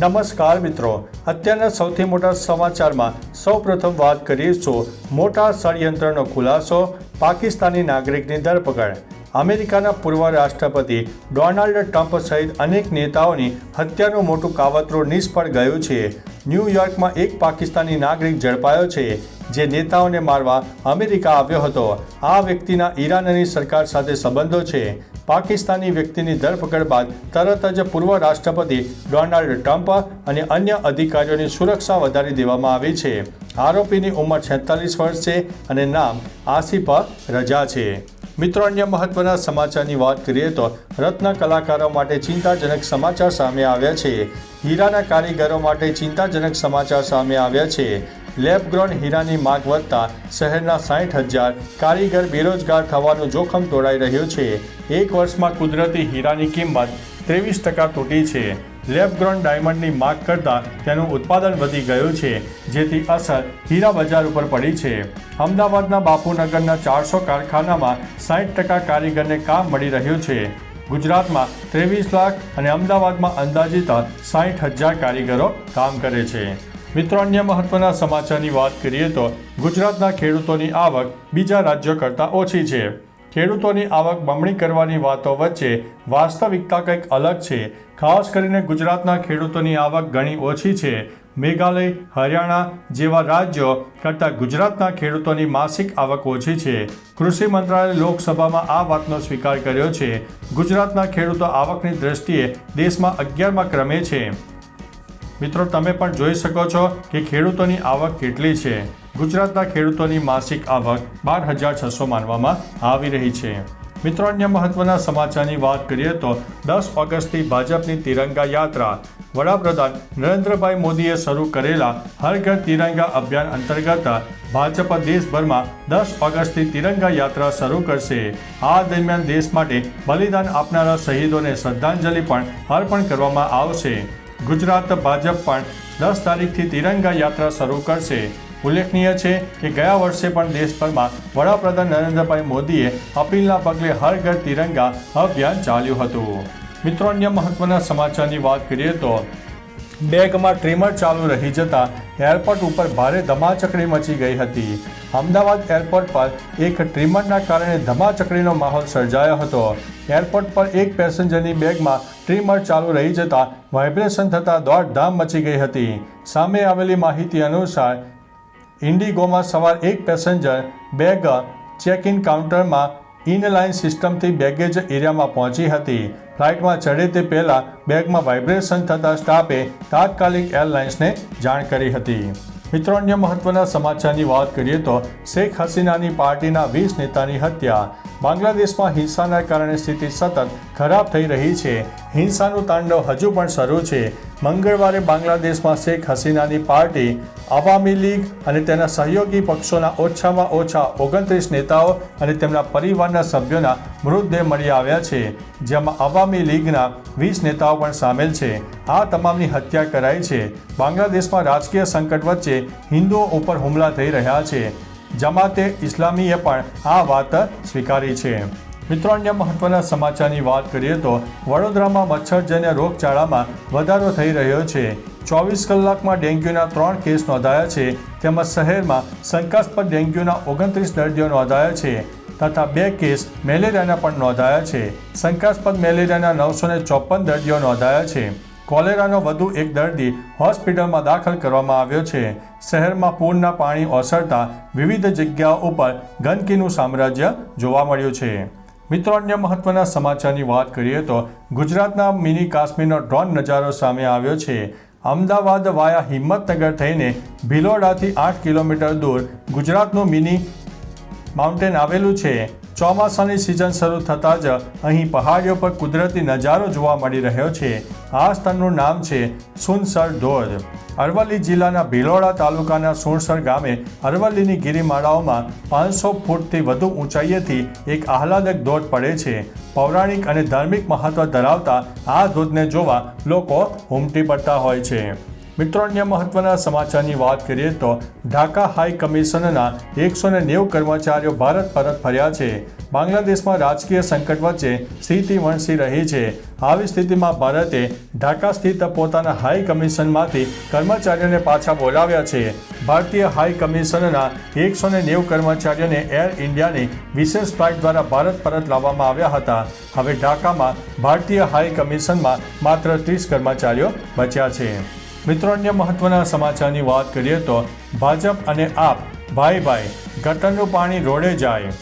નમસ્કાર મિત્રો, અત્યારના સૌથી મોટા સમાચારમાં સૌપ્રથમ વાત કરીશું મોટા ષડયંત્રનો ખુલાસો, પાકિસ્તાની નાગરિકની ધરપકડ. અમેરિકાના પૂર્વ રાષ્ટ્રપતિ ડોનાલ્ડ ટ્રમ્પ સહિત અનેક નેતાઓની હત્યાનું મોટું કાવતરું નિષ્ફળ ગયું છે. ન્યૂયોર્કમાં એક પાકિસ્તાની નાગરિક ઝડપાયો છે જે નેતાઓને મારવા અમેરિકા આવ્યો હતો. આ વ્યક્તિના ઈરાનની સરકાર સાથે સંબંધો છે. પાકિસ્તાની વ્યક્તિની ધરપકડ બાદ તરત જ પૂર્વ રાષ્ટ્રપતિ ડોનાલ્ડ ટ્રમ્પ અને અન્ય અધિકારીઓની સુરક્ષા વધારી દેવામાં આવી છે. આરોપીની ઉંમર 46 વર્ષ છે અને નામ આસિફ રજા છે. મિત્રો, અન્ય મહત્વના સમાચારની વાત કરીએ તો રત્ન કલાકારો માટે ચિંતાજનક સમાચાર સામે આવ્યા છે. હીરાના કારીગરો માટે ચિંતાજનક સમાચાર સામે આવ્યા છે. લેબ ગ્રોન હીરાની માંગ વધતા શહેરના 60,000 કારીગર બેરોજગાર થવાનું જોખમ તોડાઈ રહ્યું છે. એક વર્ષમાં કુદરતી હીરાની કિંમત 23% તૂટી છે. લેબ ગ્રોન ડાયમંડની માંગ કરતાં તેનું ઉત્પાદન વધી ગયું છે, જેથી અસર હીરા બજાર ઉપર પડી છે. અમદાવાદના બાપુનગરના 400 કારખાનામાં 60% કારીગરને કામ મળી રહ્યું છે. ગુજરાતમાં 23 લાખ અને અમદાવાદમાં અંદાજિત 60,000 કારીગરો કામ કરે છે. મિત્રો, અન્ય મહત્વના સમાચારની વાત કરીએ તો ગુજરાતના ખેડૂતોની આવક બીજા રાજ્યો કરતાં ઓછી છે. ખેડૂતોની આવક બમણી કરવાની વાતો વચ્ચે વાસ્તવિકતા કંઈક અલગ છે. ખાસ કરીને ગુજરાતના ખેડૂતોની આવક ઘણી ઓછી છે. મેઘાલય, હરિયાણા જેવા રાજ્યો કરતાં ગુજરાતના ખેડૂતોની માસિક આવક ઓછી છે. કૃષિ મંત્રાલયે લોકસભામાં આ વાતનો સ્વીકાર કર્યો છે. ગુજરાતના ખેડૂતો આવકની દ્રષ્ટિએ દેશમાં 11મા ક્રમે છે. મિત્રો, તમે પણ જોઈ શકો છો કે ખેડૂતોની આવક કેટલી છે. ગુજરાતના ખેડૂતોની માસિક આવક 12,600 માનવામાં આવી રહી છે. મિત્રો, અન્ય મહત્વના સમાચારની વાત કરીએ તો 10 ઓગસ્ટથી ભાજપની તિરંગા યાત્રા. વડાપ્રધાન નરેન્દ્રભાઈ મોદીએ શરૂ કરેલા હર ઘર તિરંગા અભિયાન અંતર્ગત ભાજપ દેશભરમાં 10 ઓગસ્ટથી તિરંગા યાત્રા શરૂ કરશે. આ દરમિયાન દેશ માટે બલિદાન આપનારા શહીદોને શ્રદ્ધાંજલિ પણ અર્પણ કરવામાં આવશે. ગુજરાત ભાજપ પણ 10 તારીખથી તિરંગા યાત્રા શરૂ કરશે. ઉલ્લેખનીય છે કે ગયા વર્ષે પણ દેશભરમાં વડાપ્રધાન નરેન્દ્રભાઈ મોદીએ અપીલના પગલે હર ઘર તિરંગા અભિયાન ચાલ્યું હતું. મિત્રો, અન્ય મહત્વના સમાચારની વાત કરીએ તો બેગમાં ટ્રીમર ચાલુ રહી જતા એરપોર્ટ ઉપર ભારે ધમાચકડી મચી ગઈ હતી. અમદાવાદ એરપોર્ટ પર એક ટ્રીમરના કારણે ધમાચકડીનો માહોલ સર્જાયો હતો. એરપોર્ટ પર એક પેસેન્જરની બેગમાં ટ્રીમર ચાલુ રહી જતા વાઇબ્રેશન થતાં દોડધામ મચી ગઈ હતી. સામે આવેલી માહિતી અનુસાર ઇન્ડિગોમાં સવાર એક પેસેન્જર બેગ ચેક ઇન કાઉન્ટરમાં ઇનલાઇન સિસ્ટમથી બેગેજ એરિયામાં પહોંચી હતી. ફ્લાઇટમાં ચડે તે પહેલાં બેગમાં વાઇબ્રેશન થતાં સ્ટાફે તાત્કાલિક એરલાઇન્સને જાણ કરી હતી. મિત્રો, અન્ય મહત્વના સમાચારની વાત કરીએ તો શેખ હસીનાની પાર્ટીના 20 નેતાની હત્યા. બાંગ્લાદેશમાં હિંસાના કારણે સ્થિતિ સતત ખરાબ થઈ રહી છે. હિંસાનું તાંડવ હજુ પણ શરૂ છે. મંગળવારે બાંગ્લાદેશમાં શેખ હસીનાની પાર્ટી, અવામી લીગ અને તેના સહયોગી પક્ષોના ઓછામાં ઓછા 29 નેતાઓ અને તેમના પરિવારના સભ્યોના મૃતદેહ મળી આવ્યા છે, જેમાં અવામી લીગના 20 નેતાઓ પણ સામેલ છે. આ તમામની હત્યા કરાઈ છે. બાંગ્લાદેશમાં રાજકીય સંકટ વચ્ચે હિન્દુઓ ઉપર હુમલા થઈ રહ્યા છે. જમાતે ઇસ્લામીએ પણ આ વાત સ્વીકારી છે. મિત્રો, અન્ય મહત્વના સમાચારની વાત કરીએ તો વડોદરામાં મચ્છરજન્ય રોગચાળામાં વધારો થઈ રહ્યો છે. 24 કલાકમાં ડેન્ગ્યુના 3 કેસ નોંધાયા છે. તેમજ શહેરમાં શંકાસ્પદ ડેન્ગ્યુના 29 દર્દીઓ નોંધાયા છે તથા 2 કેસ મેલેરિયાના પણ નોંધાયા છે. શંકાસ્પદ મેલેરિયાના 954 દર્દીઓ નોંધાયા છે. કોલેરાનો વધુ એક દર્દી હોસ્પિટલમાં દાખલ કરવામાં આવ્યો છે. શહેરમાં પૂરના પાણી ઓસરતા વિવિધ જગ્યાઓ ઉપર ગંદકીનું સામ્રાજ્ય જોવા મળ્યું છે. મિત્રો, અન્ય મહત્વના સમાચારની વાત કરીએ તો ગુજરાતના મિની કાશ્મીરનો ડ્રોન નજારો સામે આવ્યો છે. અમદાવાદ વાયા હિંમતનગર થઈને ભિલોડાથી 8 કિલોમીટર દૂર ગુજરાતનું મિની માઉન્ટેન આવેલું છે. ચોમાસાની સિઝન શરૂ થતાં જ અહીં પહાડીઓ પર કુદરતી નજારો જોવા મળી રહ્યો છે. આ સ્થળનું નામ છે સુનસર ધોધ. અરવલ્લી જિલ્લાના ભિલોડા તાલુકાના સુનસર ગામે અરવલ્લીની ગિરિમાળાઓમાં 500 ફૂટથી વધુ ઊંચાઈએથી એક આહલાદક ધોધ પડે છે. પૌરાણિક અને ધાર્મિક મહત્વ ધરાવતા આ ધોધને જોવા લોકો ઉમટી પડતા હોય છે. મિત્રો, અન્ય મહત્વના સમાચારની વાત કરીએ તો ઢાકા હાઈ કમિશનના 190 કર્મચારીઓ ભારત પરત ફર્યા છે. બાંગ્લાદેશમાં રાજકીય સંકટ વચ્ચે સ્થિતિ વણસી રહી છે. આવી સ્થિતિમાં ભારતે ઢાકા સ્થિત પોતાના હાઈ કમિશનમાંથી કર્મચારીઓને પાછા બોલાવ્યા છે. ભારતીય હાઈ કમિશનના 190 કર્મચારીઓને એર ઇન્ડિયાની વિશેષ ફ્લાઇટ દ્વારા ભારત પરત લાવવામાં આવ્યા હતા. હવે ઢાકામાં ભારતીય હાઈ કમિશનમાં માત્ર 30 કર્મચારીઓ બચ્યા છે. મિત્રો, અન્ય મહત્વના સમાચારની વાત કરીએ તો ભાજપ અને આપ ભાઈ ભાઈ, ગટરનું પાણી રોડે જાય.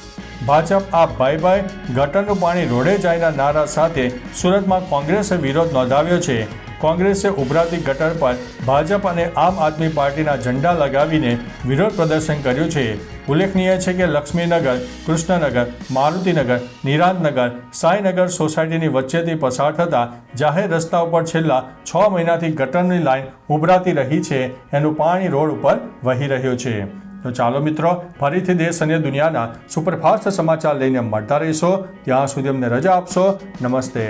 ભાજપ આપ ભાઈ ભાઈ, ગટરનું પાણી રોડે જાયના નારા સાથે સુરતમાં કોંગ્રેસે વિરોધ નોંધાવ્યો છે. કોંગ્રેસે ઉભરાતી ગટર પર ભાજપ અને આમ આદમી પાર્ટીના ઝંડા લગાવીને વિરોધ પ્રદર્શન કર્યું છે. ઉલ્લેખનીય છે કે લક્ષ્મીનગર, કૃષ્ણનગર, મારુતિનગર, નિરાંતનગર, સાંઈનગર સોસાયટીની વચ્ચેથી પસાર થતા જાહેર રસ્તા ઉપર છેલ્લા 6 મહિનાથી ગટરની લાઇન ઉભરાતી રહી છે. એનું પાણી રોડ ઉપર વહી રહ્યું છે. તો ચાલો મિત્રો, ફરીથી દેશ અને દુનિયાના સુપરફાસ્ટ સમાચાર લઈને મળતા રહીશો. ત્યાં સુધી અમને રજા આપશો. નમસ્તે.